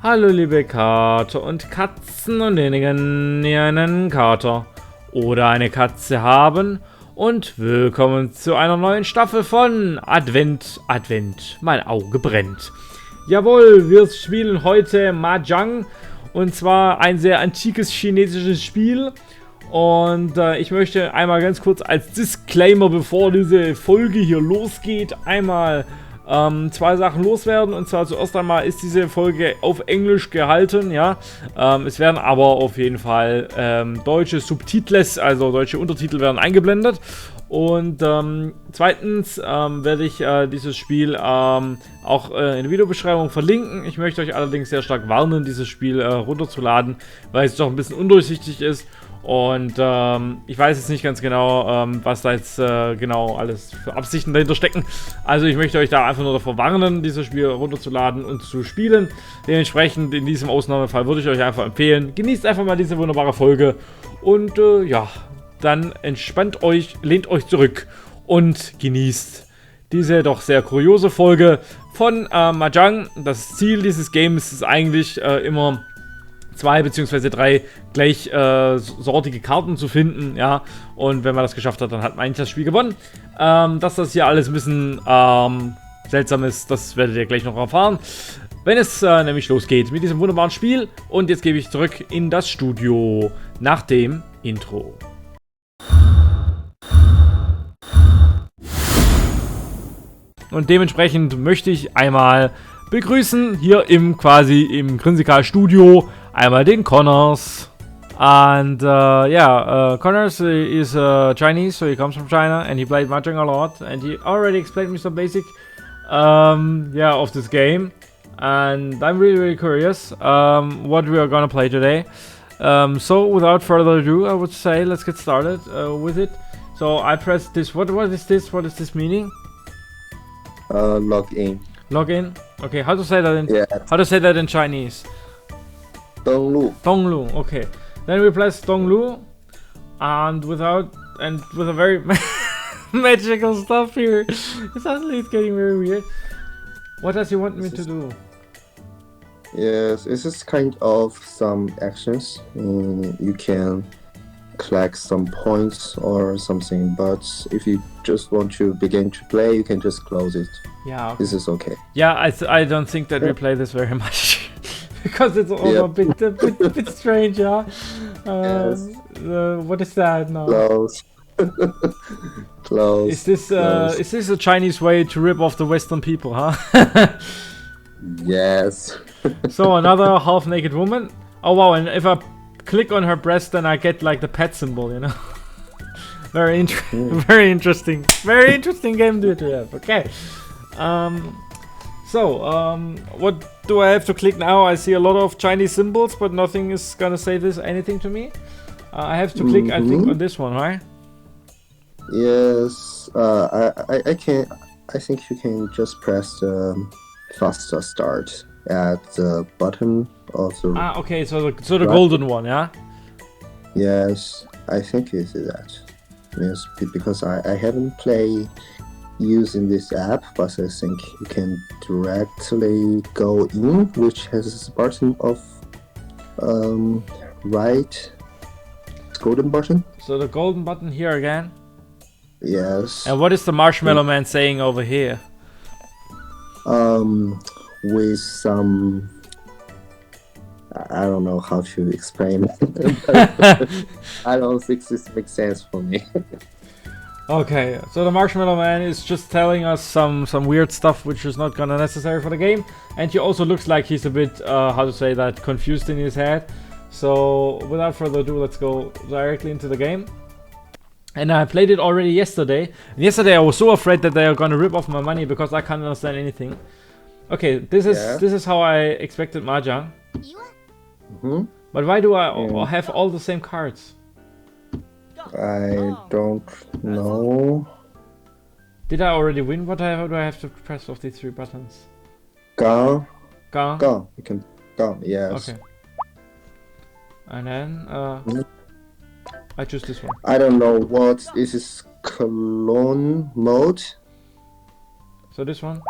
Hallo liebe Kater und Katzen und diejenigen, die einen Kater oder eine Katze haben und willkommen zu einer neuen Staffel von Advent, mein Auge brennt. Jawohl, wir spielen heute Mahjong und zwar ein sehr antikes chinesisches Spiel. Und ich möchte einmal ganz kurz als Disclaimer, bevor diese Folge hier losgeht, einmal zwei Sachen loswerden. Und zwar zuerst einmal ist diese Folge auf Englisch gehalten, ja. Es werden aber auf jeden Fall deutsche Subtitles, also deutsche Untertitel werden eingeblendet. Und zweitens werde ich dieses Spiel auch in der Videobeschreibung verlinken. Ich möchte euch allerdings sehr stark warnen, dieses Spiel runterzuladen, weil es doch ein bisschen undurchsichtig ist. Und ich weiß jetzt nicht ganz genau, was da jetzt genau alles für Absichten dahinter stecken. Also ich möchte euch da einfach nur davor warnen, dieses Spiel runterzuladen und zu spielen. Dementsprechend in diesem Ausnahmefall würde ich euch einfach empfehlen, genießt einfach mal diese wunderbare Folge. Und ja, dann entspannt euch, lehnt euch zurück und genießt diese doch sehr kuriose Folge von Mahjong. Das Ziel dieses Games ist eigentlich immer 2 bzw. 3 gleichsortige Karten zu finden, ja, und wenn man das geschafft hat, dann hat man eigentlich das Spiel gewonnen. Dass das hier alles ein bisschen seltsam ist, das werdet ihr gleich noch erfahren, wenn es nämlich losgeht mit diesem wunderbaren Spiel. Und jetzt gebe ich zurück in das Studio nach dem Intro. Und dementsprechend möchte ich einmal begrüßen hier im Grinsikal Studio einmal den Connors. And Connors is Chinese, so he comes from China and he played Mahjong a lot and he already explained me some basic of this game, and I'm really curious what we are gonna play today. So without further ado, I would say let's get started with it. So I press this. What is this? What is this meaning? Log in. Log in. Okay, how to say that in how to say that in Chinese? 登录. Donglu. Okay, then we press Donglu, and with a very magical stuff here. Suddenly it's getting very weird. What does he want me to do? Yes, this is kind of some actions. You can collect some points or something, but if you just want to begin to play, you can just close it. Yeah. Okay. This is okay. Yeah, I don't think that we play this very much because it's all a bit strange. Yeah. Yes. What is that now? Close. Close. Is this a Chinese way to rip off the Western people, huh? Yes. So another half-naked woman. Oh wow! And if I click on her breast, then I get like the pet symbol, you know. Very interesting. Very interesting game to have. Okay. What do I have to click now? I see a lot of Chinese symbols, but nothing is gonna say anything to me. I have to click, I think, on this one, right? Yes. I think you can just press the faster start at the bottom of the. Okay. So the golden one, yeah. Yes, I think it's that. Yes, because I haven't played using this app, but I think you can directly go in, which has this button of right golden button. So the golden button here again. Yes. And what is the Marshmallow Man saying over here? With some. I don't know how to explain it. I don't think this makes sense for me. Okay, so the Marshmallow Man is just telling us some weird stuff which is not gonna necessary for the game, and he also looks like he's a bit confused in his head. So without further ado, let's go directly into the game. And I played it already yesterday. And yesterday I was so afraid that they are gonna rip off my money because I can't understand anything. Okay, this is how I expected Mahjong. But why do I have all the same cards? I don't know. Did I already win? What do I have to press of these 3 buttons? Gone. Gone? Gone. You can gone, yes. Okay. And then I choose this one. I don't know what this is. Clone mode. So this one?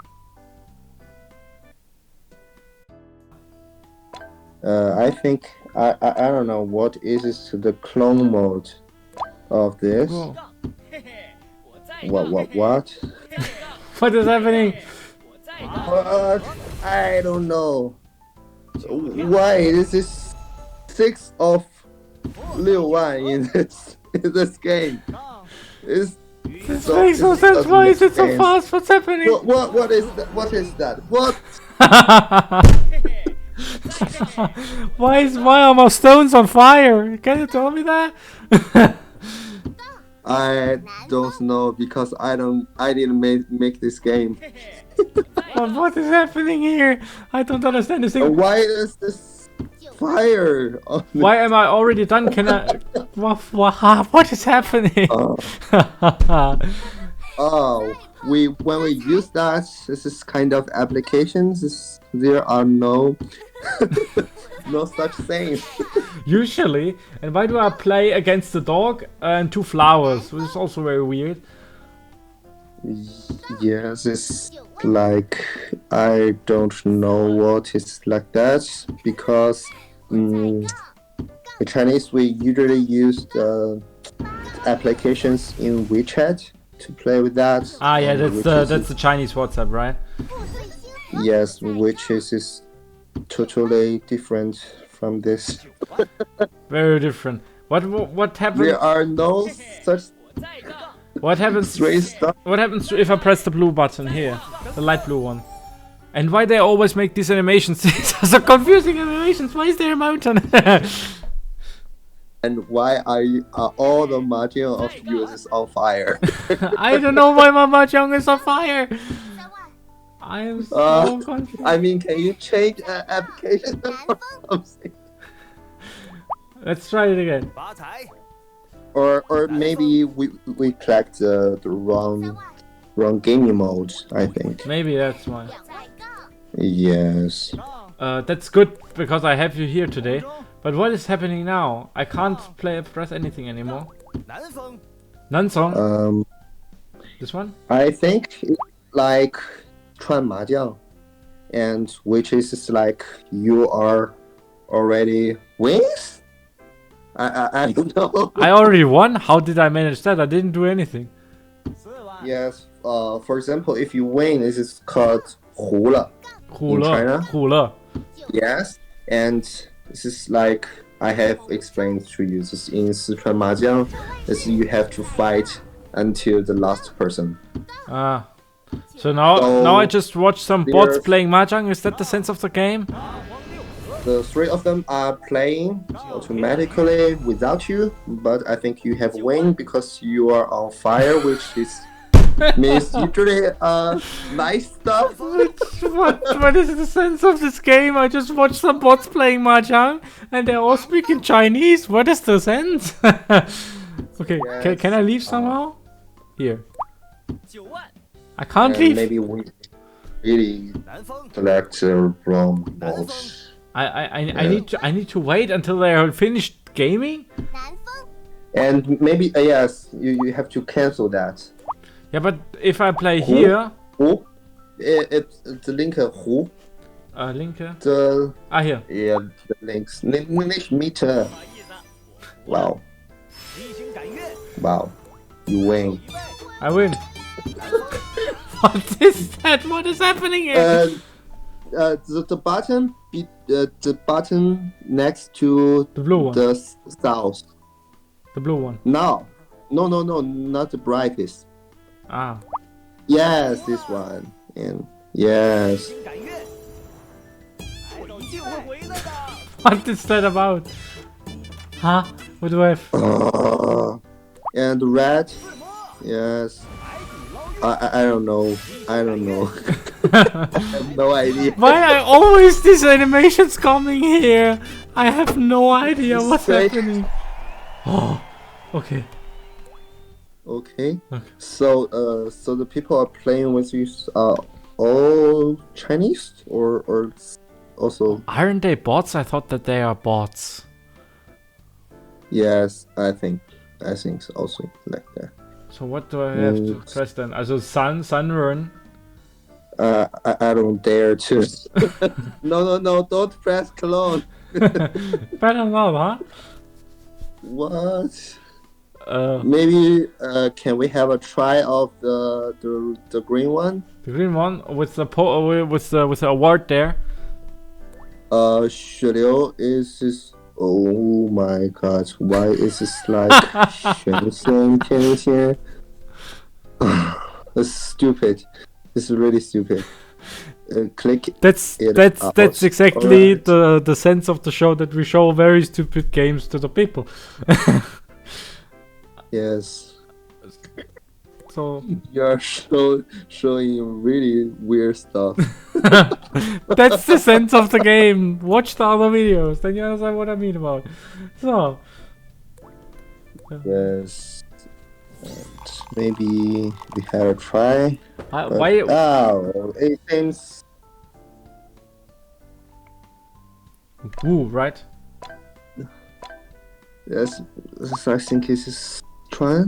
I think I don't know what is the clone mode of this. Whoa. What? What is happening? What? I don't know. Why this is 6 of Liu Wan in this game? It's This makes no sense. Why is it so fast? What's happening? What is that? What is that? What? Why are my stones on fire? Can you tell me that? I don't know because I didn't make this game. What is happening here? I don't understand this thing. Why is this fire? On the- Why am I already done? Can I? What is happening? Oh, when we use that, this is kind of applications. There are no no such things. Usually. And why do I play against the dog and 2 flowers? Which is also very weird. Yes, it's like I don't know what is like that because in Chinese we usually use the applications in WeChat to play with that. Ah, yeah, which that's the Chinese WhatsApp, right? Yes, which is totally different from this. Very different. What happens? There are no such What happens? strange stuff. What happens if I press the blue button here, the light blue one? And why they always make these animations? These are so confusing animations. Why is there a mountain? And why are all the mahjong of yours is on fire? I don't know why my mahjong is on fire. I am so confused. I mean, can you change application or something? Let's try it again. Or maybe we clicked the wrong gaming mode. I think. Maybe that's why. Yes. That's good because I have you here today. But what is happening now? I can't press anything anymore. Nansong? This one? I think it's like 串麻将, and which is like you are already wins. I don't know. I already won? How did I manage that? I didn't do anything. Yes. For example, if you win, this is called 胡了. In China? 胡了. Yes, and this is like I have explained to you. This in Sichuan Mahjong, is you have to fight until the last person. Ah. So now I just watch some bots playing mahjong. Is that the sense of the game? The 3 of them are playing automatically without you, but I think you have win because you are on fire, which is means usually nice stuff. What is the sense of this game? I just watched some bots playing mahjong and they're all speaking Chinese. What is the sense? Okay, Yes. can I leave somehow? Here. I can't leave. Maybe we really select the wrong mode. I need to wait until they are finished gaming. And maybe yes, you have to cancel that. Yeah, but if I play here, 胡, it's the link 胡. link. The Here. yeah, the links. Nicht meter. Wow. Wow. You win. I win. What is that? What is happening here? The button the button next to The blue one. the south. The blue one. No, not the brightest. Ah. Yes, this one. And yes. What is that about? Huh? What do I have? And red. Yes. I don't know. I have no idea. Why are always these animations coming here? I have no idea what's Straight. happening. Oh, okay. Okay. So the people are playing with you are all Chinese or also? Aren't they bots? I thought that they are bots. Yes, I think it's also like that. So what do I have to press then? Also Sunrun. I don't dare to. No, don't press clone. Better not, huh? What? Uh, Maybe can we have a try of the green one? the green one with the with the award there. 血流 is this. Oh my god! Why is this like 玄仙天仙? That's stupid. This is really stupid. Click. That's exactly the sense of the show, that we show very stupid games to the people. Yes. So You're showing really weird stuff. that's the sense of the game. Watch the other videos, then you understand what I mean about. So Yes. And maybe we have a try. why? Oh, it seems. Ooh, right. Yes, I think this is try.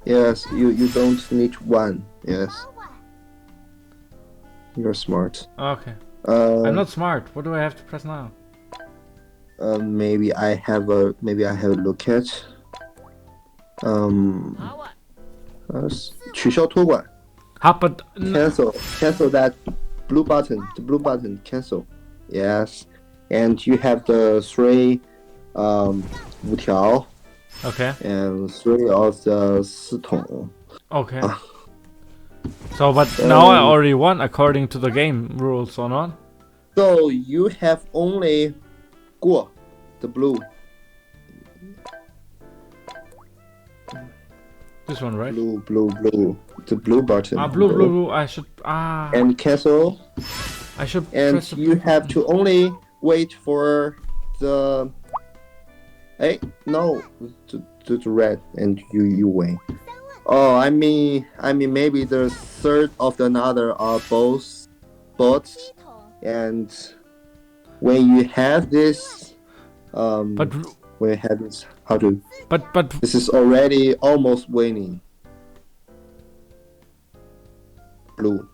Yes, you don't need one. Yes. You're smart. Okay. I'm I'm not smart. What do I have to press now? Maybe I have a look at. 取消托管 But cancel that blue button. The blue button cancel. Yes, and you have the 3 5条 okay. and 3 of the 4桶. Okay. So, but now I already won according to the game rules, or not? So you have only 过 the blue. This one, right? Blue. The blue button. Blue. I should. And cancel. I should. And press the you have to only wait for the. Hey, no, to red, and you win. Oh, I mean, maybe the third of the another are both bots, and when you have this, But when you have this, how to? but This is already almost winning. Blue.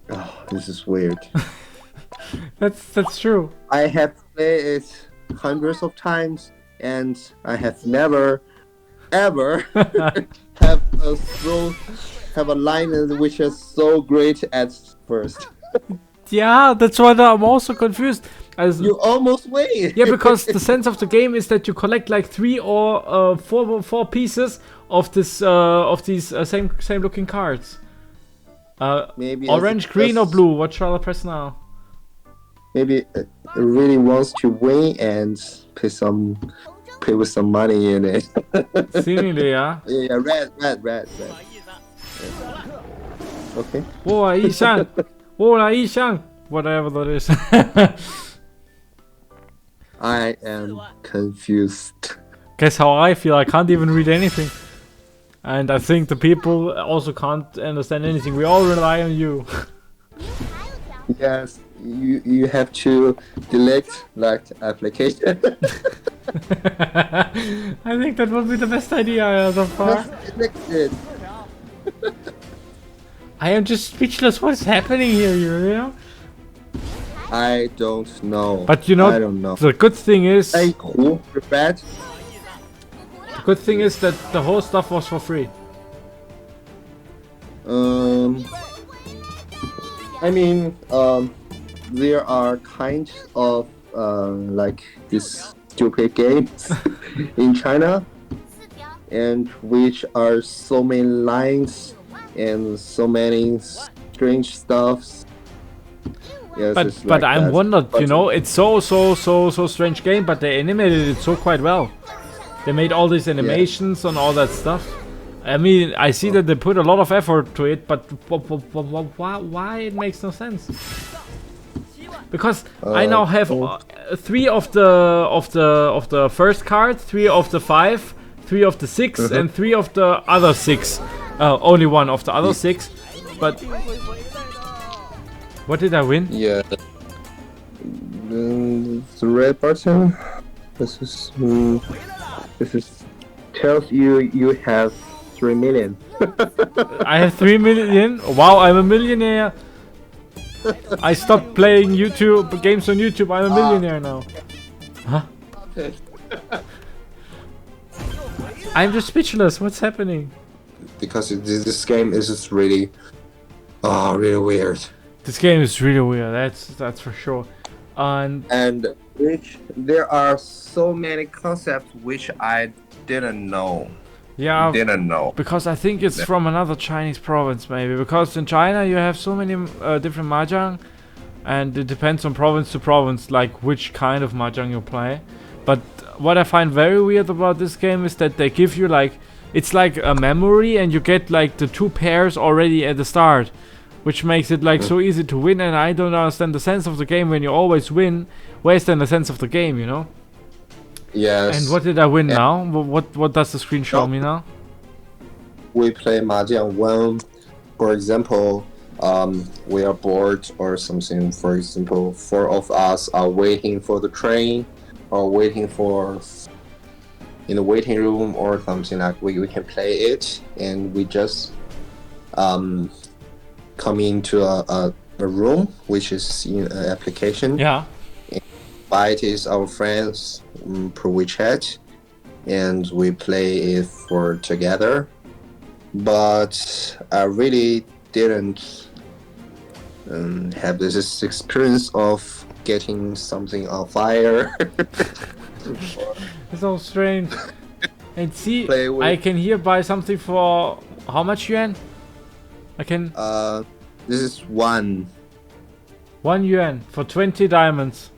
Oh, this is weird. that's true. I have played it hundreds of times, and I have never, ever have a line which is so great at first. Yeah, that's why I'm also confused. As You almost win. yeah, because the sense of the game is that you collect like 3 or 4 pieces of this of these same looking cards. Maybe Orange, green, or blue? What shall I press now? Maybe it really wants to win and pay with some money in it. Seemingly, yeah. Yeah, red. Okay. 我来一箱 whatever that is. I am confused. Guess how I feel? I can't even read anything. And I think the people also can't understand anything. We all rely on you. Yes, you have to delete that application. I think that would be the best idea so far. Just delete it. I am just speechless. What's happening here, you know? I don't know. But you know, I don't know. the good thing is, Hey, cool, red. the good thing is that the whole stuff was for free. I mean, there are kind of like these stupid games in China, and which are so many lines and so many strange stuffs. Yes, it's But like I'm that. wondered, But you know, it's so strange game, but they animated it so quite well. They made all these animations and all that stuff. I mean, I see that they put a lot of effort to it, but why it makes no sense? Because I now have 3 of the first card, 3 of the 5, 3 of the 6, and 3 of the other 6. Only 1 of the other 6, but what did I win? Yeah. The red button. This is tells you have 3 million. I have 3 million. Wow, I'm a millionaire. I stopped playing YouTube games on YouTube. I'm a millionaire now. Huh? I'm just speechless. What's happening? Because this game is just really, really weird. This game is really weird. That's for sure. And which there are so many concepts which I didn't know. yeah, Didn't know. because I think it's from another Chinese province, maybe. Because in China you have so many different mahjong, and it depends on province to province, like which kind of mahjong you play. But what I find very weird about this game is that they give you like, it's like a memory, and you get like the 2 pairs already at the start, which makes it like so easy to win. And I don't understand the sense of the game when you always win. Where's then the sense of the game, you know? Yes. And what did I win now? What does the screen show me now? We play mahjong when, for example, we are bored or something. For example, 4 of us are waiting for the train, or waiting for in the waiting room or something, like we can play it, and we just come into a room which is in an application. Yeah. Invite our friends per WeChat, and we play it for together. But I really didn't have this experience of getting something on fire. It's so strange. And see, Play with- I can here buy something for how much yuan? I can This is 1. 1 yuan for 20 diamonds.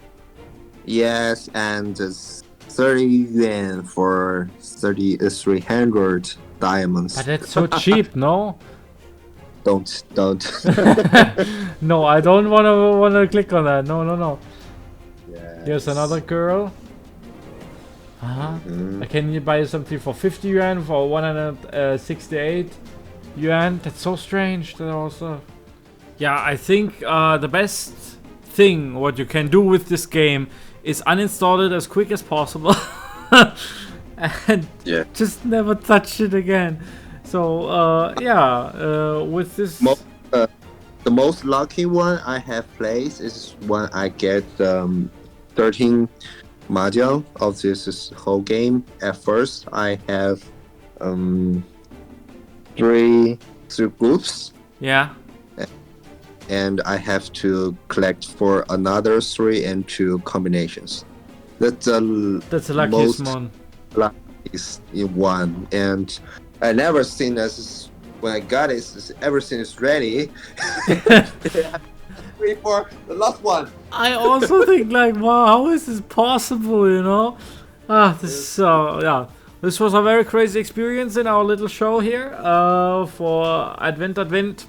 Yes, and 30 yuan for 300 diamonds. But that's so cheap, no? Don't. No, I don't wanna click on that. No. Yes. Here's another girl. Uh-huh. I can buy something for 50 yuan for 168 yuan. That's so strange. That also. Yeah, I think the best thing what you can do with this game is uninstall it as quick as possible and Yeah. just never touch it again. So with this. The most lucky one I have played is when I get 13 mahjong of this whole game. At first, I have 3 groups, Yeah. and I have to collect for another 3 and 2 combinations. That's the That's the luckiest most one. luckiest in one, and I never seen this. When I got it, everything is ready. Wait for the last one. I also think like, wow, how is this possible, you know? This was a very crazy experience in our little show here for Advent,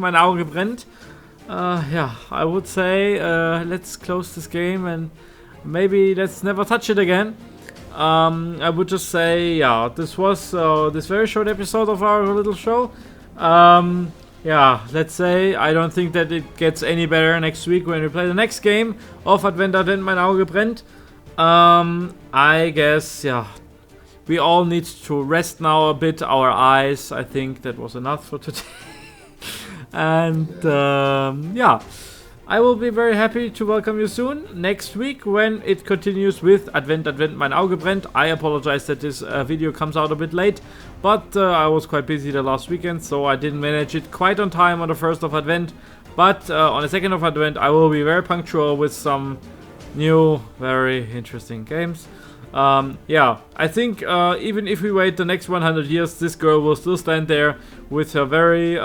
mein Auge brennt. I would say let's close this game and maybe let's never touch it again. I would just say, this was this very short episode of our little show. Let's say I don't think that it gets any better next week when we play the next game of Advent, mein Auge brennt. I guess, we all need to rest now a bit our eyes. I think that was enough for today. And I will be very happy to welcome you soon next week when it continues with Advent, mein Auge brennt. I apologize that this video comes out a bit late, but I was quite busy the last weekend, so I didn't manage it quite on time on the 1st of Advent. But on the 2nd of Advent, I will be very punctual with some new, very interesting games. I think even if we wait the next 100 years, this girl will still stand there with her very,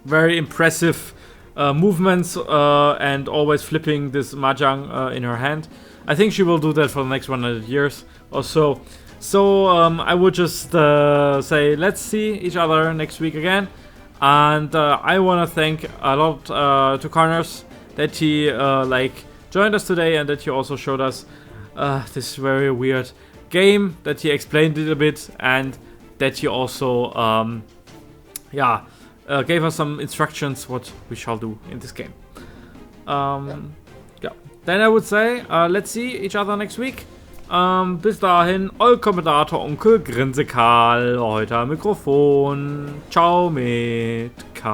very impressive movements and always flipping this mahjong in her hand. I think she will do that for the next 100 years or so. So I would just say let's see each other next week again. And I want to thank a lot to Corners that he joined us today and that he also showed us this very weird game, that he explained it a bit, and that he also gave us some instructions what we shall do in this game. Then I would say, let's see each other next week. Bis dahin, euer Kommentator Onkel Grinsekal, heute am Mikrofon. Ciao mit K.